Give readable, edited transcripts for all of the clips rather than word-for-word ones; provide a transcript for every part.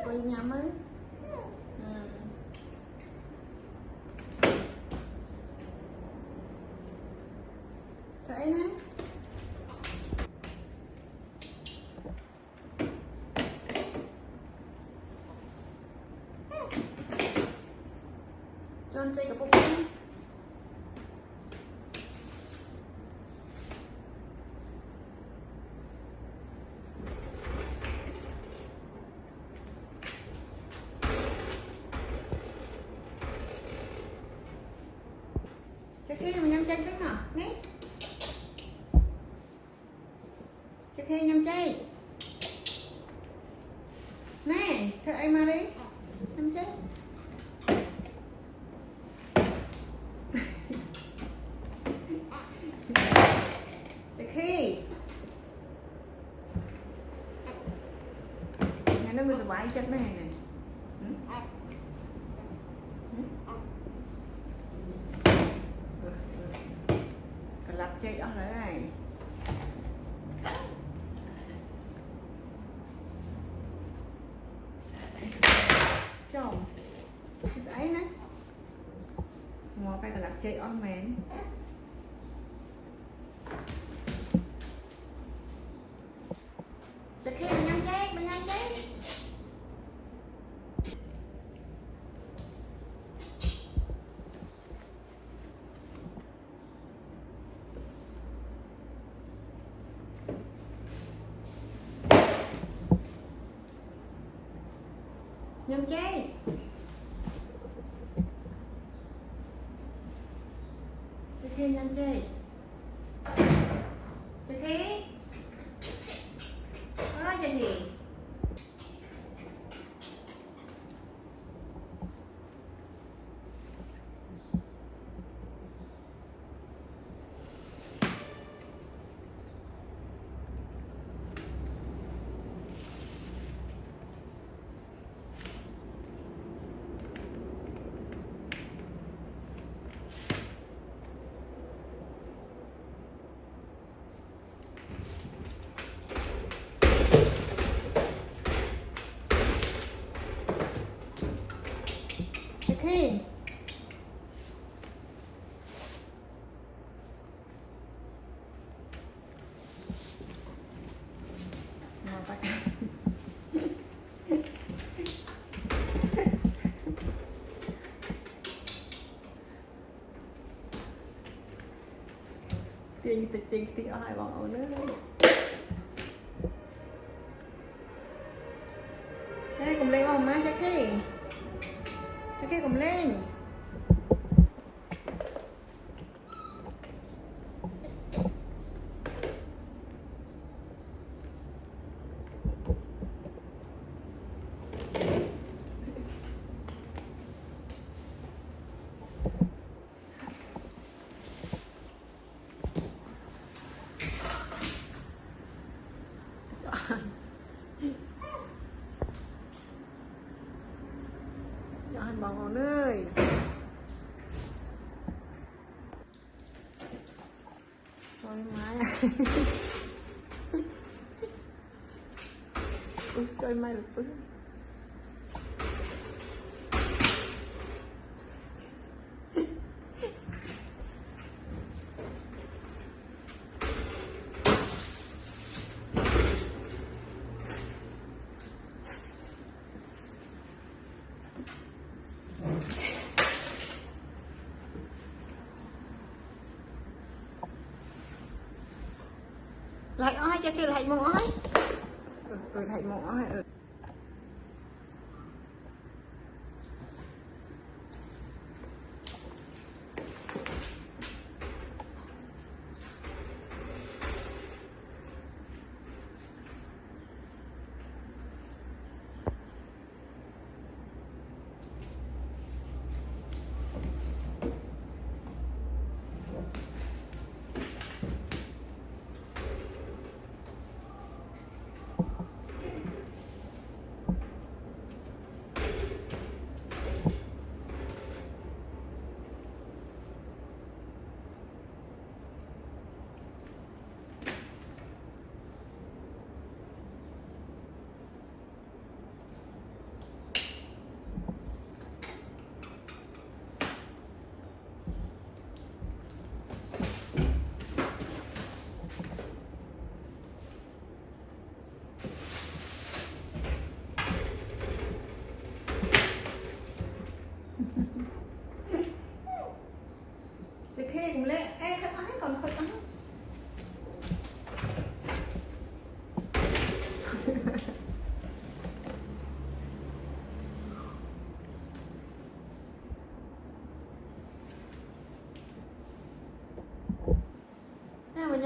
coi nhắm ấy. Thấy nè. Cho anh chơi cái bụng nhé. Trước khi mình nhâm chay trước nào, nè. Trước khi nhâm chay. Nè, thưa em mà đi. Nhâm chay. Trước khi. Này nó bây giờ bãi chất này này. Lặp chơi ở đây này. Chồng giấy nè ngồi phải lặp chơi ở mền cho khi mình nhắm chết nhâm chay cho khi nhâm chay cho khi có cho gì khi tiền ở hai bọn ổn nữa đây cùng lên không má cho khi cùng lên cho anh bọn ơi thôi mai ui chơi mai được phứ lại ơi cho kia lại một ơi lại một ơi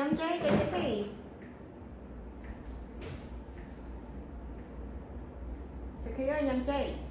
nhắm chế cho Jackie ơi nhắm chế